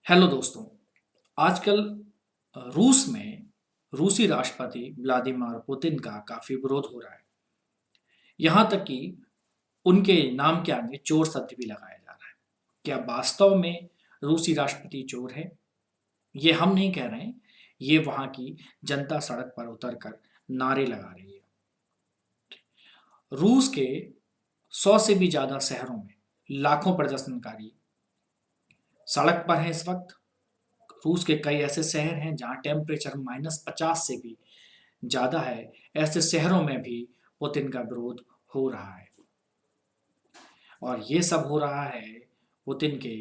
Hello दोस्तों। आजकल रूस में रूसी राष्ट्रपति व्लादिमीर पुतिन का काफी विरोध हो रहा है। यहाँ तक कि उनके नाम के आगे चोर शब्द भी लगाया जा रहा है। क्या वास्तव में रूसी राष्ट्रपति चोर है? ये हम नहीं कह रहे हैं, ये वहाँ की जनता सड़क पर उतरकर नारे लगा रही है। रूस के 100 से भी ज्यादा शहरों में लाखों प्रदर्शनकारी सड़क पर हैं इस वक्त। रूस के कई ऐसे शहर हैं जहां टेम्परेचर -50 से भी ज़्यादा है। ऐसे शहरों में भी पुतिन का विरोध हो रहा है और ये सब हो रहा है पुतिन के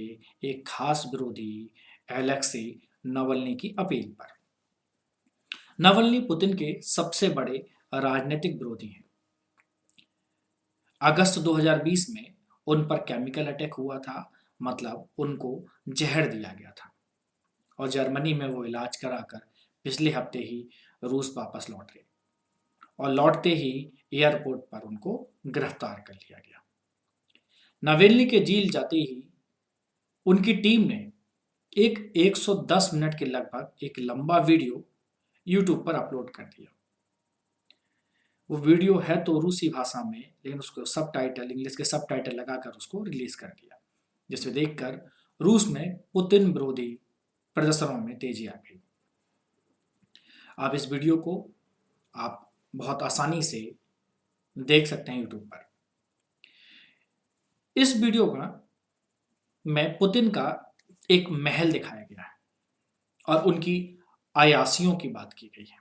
एक खास विरोधी एलेक्सी नवल्नी की अपील पर। नवल्नी पुतिन के सबसे बड़े राजनीतिक विरोधी हैं। अगस्त 2020 में उन पर केमिकल अटैक हुआ था, मतलब उनको जहर दिया गया था और जर्मनी में वो इलाज कराकर पिछले हफ्ते ही रूस वापस लौट गए और लौटते ही एयरपोर्ट पर उनको गिरफ्तार कर लिया गया। नावेल्नी के जेल जाते ही उनकी टीम ने एक 110 मिनट के लगभग एक लंबा वीडियो यूट्यूब पर अपलोड कर दिया। वो वीडियो है तो रूसी भाषा में, लेकिन उसको सबटाइटल, इंग्लिश के सबटाइटल लगाकर उसको रिलीज कर दिया, जिसे देखकर रूस में पुतिन विरोधी प्रदर्शनों में तेजी आ गई। आप इस वीडियो को आप बहुत आसानी से देख सकते हैं यूट्यूब पर। इस वीडियो का में पुतिन का एक महल दिखाया गया है और उनकी अयाशियों की बात की गई है।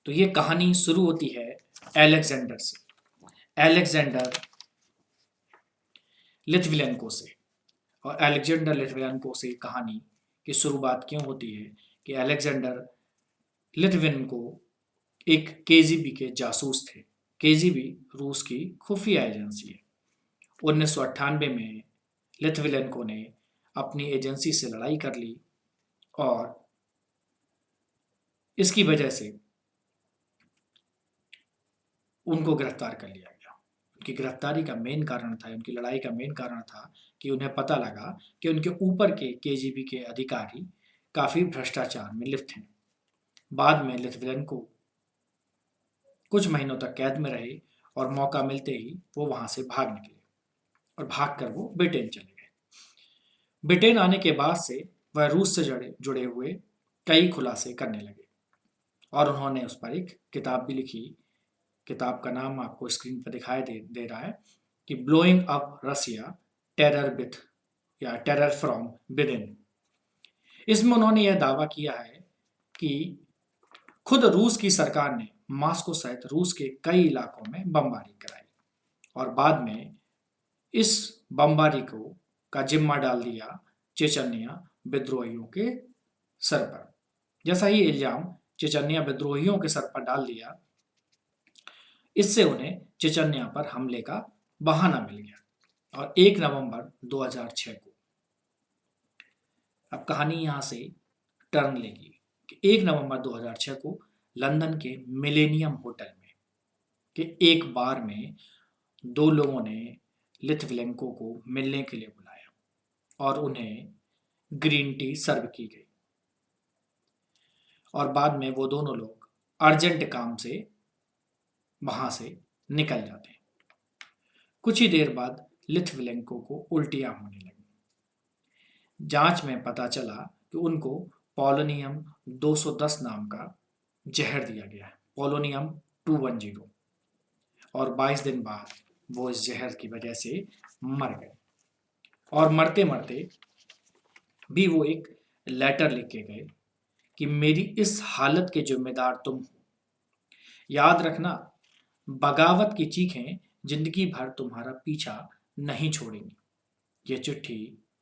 तो ये कहानी शुरू होती है एलेक्जेंडर से, एलेक्जेंडर लिथविलेंको से। और एलेक्जेंडर लिथविलेंको से कहानी की शुरुआत क्यों होती है कि एलेक्जेंडर लिथविलेंको एक केजीबी के जासूस थे। केजीबी रूस की खुफिया एजेंसी है। 1998 में लिथविलेंको ने अपनी एजेंसी से लड़ाई कर ली और इसकी वजह से उनको गिरफ्तार कर लिया गया। उनकी गिरफ्तारी का मेन कारण था, उनकी लड़ाई का मेन कारण था कि उन्हें पता लगा कि उनके ऊपर के केजीबी के अधिकारी काफी भ्रष्टाचार में लिप्त हैं। बाद में लिथविलेंको कुछ महीनों तक कैद में रहे और मौका मिलते ही वो वहां से भाग निकले और भागकर वो ब्रिटेन चले गए। ब्रिटेन आने के बाद से वह रूस से जुड़े हुए कई खुलासे करने लगे और उन्होंने उस पर एक किताब भी लिखी। किताब का नाम आपको स्क्रीन पर दिखाई दे रहा है कि blowing up Russia, terror with या टेरर फ्रॉम विद इन। इसमें उन्होंने यह दावा किया है कि खुद रूस की सरकार ने मॉस्को सहित रूस के कई इलाकों में बमबारी कराई और बाद में इस बमबारी को का जिम्मा डाल दिया चेचन्या विद्रोहियों के सर पर। जैसा ही इल्जाम चेचन्या विद्रोहियों के सर पर डाल दिया, इससे उन्हें चेचन्या पर हमले का बहाना मिल गया और 1 नवंबर 2006 को, अब कहानी यहां से टर्न लेगी कि 1 नवंबर 2006 को लंदन के मिलेनियम होटल में कि एक बार में दो लोगों ने लिथविलेंको को मिलने के लिए बुलाया और उन्हें ग्रीन टी सर्व की गई और बाद में वो दोनों लोग अर्जेंट काम से वहां से निकल जाते हैं। कुछ ही देर बाद लिथविलेंको को उल्टियां होने लगी। जांच में पता चला कि उनको पोलोनियम 210 नाम का जहर दिया गया है, पोलोनियम 210, और 22 दिन बाद वो इस जहर की वजह से मर गए। और मरते मरते भी वो एक लेटर लिख के गए कि मेरी इस हालत के जिम्मेदार तुम हो। याद रखना, बगावत की चीखें जिंदगी भर तुम्हारा पीछा नहीं छोड़ेंगी। ये चिट्ठी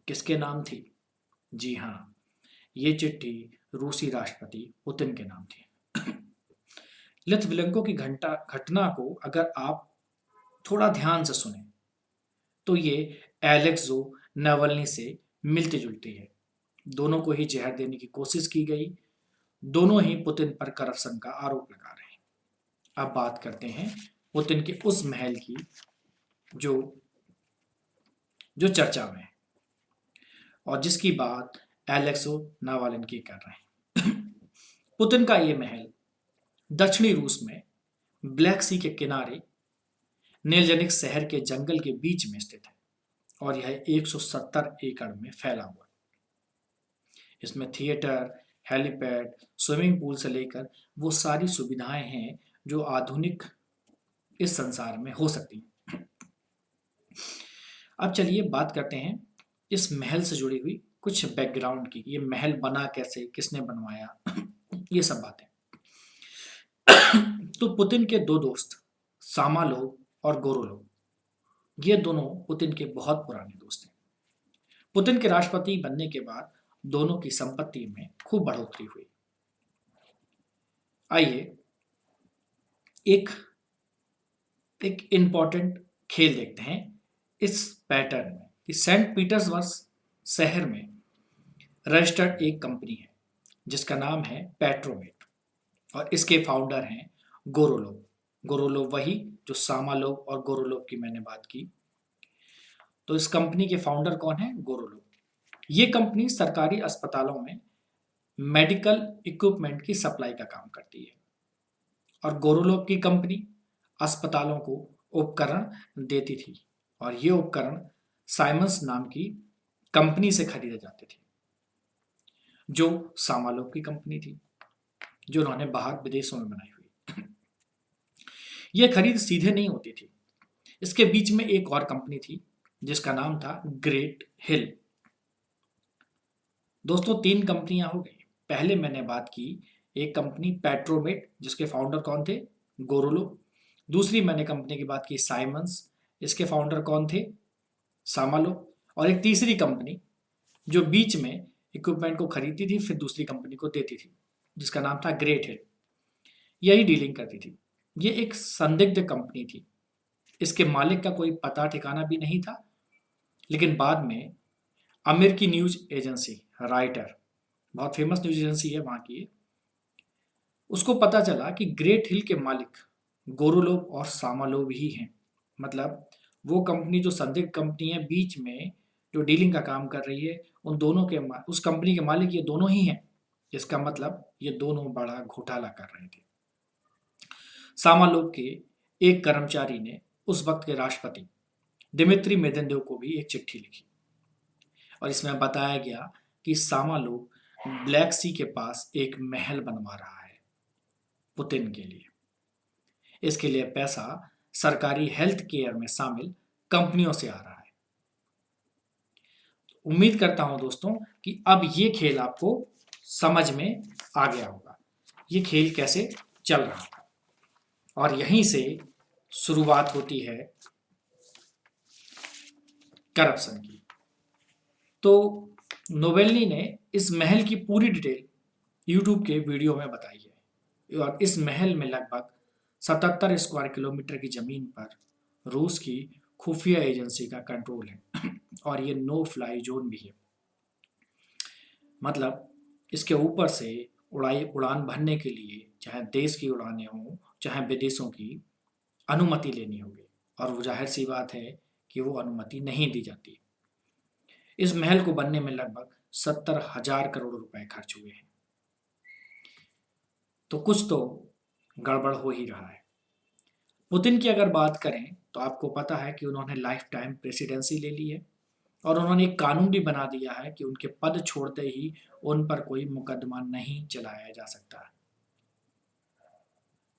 किसके नाम थी? जी हाँ, ये चिट्ठी रूसी राष्ट्रपति पुतिन के नाम थी। लिथविलेंको की घटना को अगर आप थोड़ा ध्यान से सुने तो ये एलेक्सो नावल्नी से मिलती जुलती है। दोनों को ही जहर देने की कोशिश की गई, दोनों ही पुतिन पर करप्शन का आरोप लगा रहे हैं। अब बात करते हैं पुतिन के उस महल की जो जो चर्चा में है। और जिसकी बात एलेक्सो नावालिनकी कर रहे हैं। पुतिन का ये महल दक्षिणी रूस में ब्लैक सी के किनारे नेलजनिक शहर के जंगल के बीच में स्थित है और यह 170 एकड़ में फैला हुआ है। इसमें थिएटर, हेलीपैड, स्विमिंग पूल से लेकर वो सारी सुविधाएं हैं जो आधुनिक इस संसार में हो सकती हैं। अब चलिए बात करते हैं इस महल से जुड़ी हुई कुछ बैकग्राउंड की। ये महल बना कैसे, किसने बनवाया, ये सब बातें। तो पुतिन के दो दोस्त सामालोव और गोरोलोव, ये दोनों पुतिन के बहुत पुराने दोस्त हैं। पुतिन के राष्ट्रपति बनने के बाद दोनों की संपत्ति में खूब बढ़ोतरी हुई। आइए एक एक इंपॉर्टेंट खेल देखते हैं इस पैटर्न में कि सेंट पीटर्सबर्ग शहर में रजिस्टर्ड एक कंपनी है जिसका नाम है पेट्रोमेट और इसके फाउंडर हैं गोरोलोव। गोरोलोव वही जो सामालोव और गोरोलोव की मैंने बात की। तो इस कंपनी के फाउंडर कौन है? गोरोलोव। ये कंपनी सरकारी अस्पतालों में मेडिकल इक्विपमेंट की सप्लाई का काम करती है और गोरोलोव की कंपनी अस्पतालों को उपकरण देती थी और ये उपकरण साइमंस नाम की कंपनी से खरीदे जाते थे जो सामालोव की कंपनी थी, जो उन्होंने बाहर विदेशों में बनाई हुई। यह खरीद सीधे नहीं होती थी। इसके बीच में एक और कंपनी थी जिसका नाम था ग्रेट हिल। दोस्तों, 3 कंपनियां हो गई। पहले मैंने बात की एक कंपनी पेट्रोमेट जिसके फाउंडर कौन थे? गोरोलोव। दूसरी मैंने कंपनी की बात की साइमंस, इसके फाउंडर कौन थे? सामालोव। और एक तीसरी कंपनी जो बीच में इक्विपमेंट को खरीदती थी फिर दूसरी कंपनी को देती थी जिसका नाम था ग्रेट हिल। यही डीलिंग करती थी। ये एक संदिग्ध कंपनी थी। इसके मालिक का कोई पता ठिकाना भी नहीं था, लेकिन बाद में अमेरिकी न्यूज एजेंसी राइटर, बहुत फेमस न्यूज एजेंसी है वहां की, उसको पता चला कि ग्रेट हिल के मालिक गोरोलोव और सामालोव ही हैं। मतलब वो कंपनी जो संदिग्ध कंपनी है बीच में जो डीलिंग का काम कर रही है, उन दोनों के उस कंपनी के मालिक ये दोनों ही हैं। इसका मतलब ये दोनों बड़ा घोटाला कर रहे थे। सामालोव के एक कर्मचारी ने उस वक्त के राष्ट्रपति दिमित्री मेदवेदेव को भी एक चिट्ठी लिखी और इसमें बताया गया कि सामालोव ब्लैक सी के पास एक महल बनवा रहा है पुतिन के लिए। इसके लिए पैसा सरकारी हेल्थ केयर में शामिल कंपनियों से आ रहा है। उम्मीद करता हूं दोस्तों कि अब ये खेल आपको समझ में आ गया होगा, ये खेल कैसे चल रहा था। और यहीं से शुरुआत होती है करप्शन की। तो नोवेल्नी ने इस महल की पूरी डिटेल यूट्यूब के वीडियो में बताई है और इस महल में लगभग 77 स्क्वायर किलोमीटर की जमीन पर रूस की खुफिया एजेंसी का कंट्रोल है और ये नो फ्लाई जोन भी है। मतलब इसके ऊपर से उड़ान भरने के लिए चाहे देश की उड़ानें हों चाहे विदेशों की अनुमति लेनी होगी और वो जाहिर सी बात है कि वो अनुमति नहीं दी जाती। इस महल को बनने में लगभग 70,000 करोड़ रुपए खर्च हुए हैं। तो कुछ तो गड़बड़ हो ही रहा है। पुतिन की अगर बात करें तो आपको पता है कि उन्होंने लाइफ टाइम प्रेसिडेंसी ले ली है और उन्होंने एक कानून भी बना दिया है कि उनके पद छोड़ते ही उन पर कोई मुकदमा नहीं चलाया जा सकता।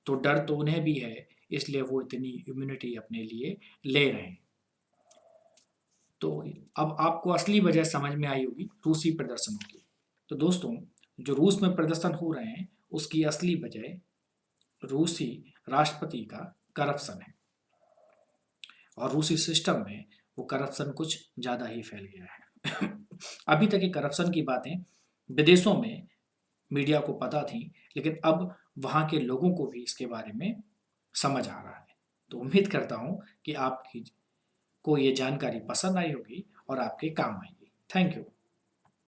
तो डर तो उन्हें भी है, इसलिए वो इतनी इम्यूनिटी अपने लिए ले रहे हैं। तो अब आपको असली वजह समझ में आई होगी रूसी प्रदर्शनों की। तो दोस्तों, जो रूस में प्रदर्शन हो रहे हैं उसकी असली वजह रूसी राष्ट्रपति का करप्शन है और रूसी सिस्टम में वो करप्शन कुछ ज़्यादा ही फैल गया है। अभी तक ये करप्शन की बातें विदेशों में मीडिया को पता थी, लेकिन अब वहाँ के लोगों को भी इसके बारे में समझ आ रहा है। तो उम्मीद करता हूँ कि आपकी को ये जानकारी पसंद आई होगी और आपके काम आएगी। Thank you.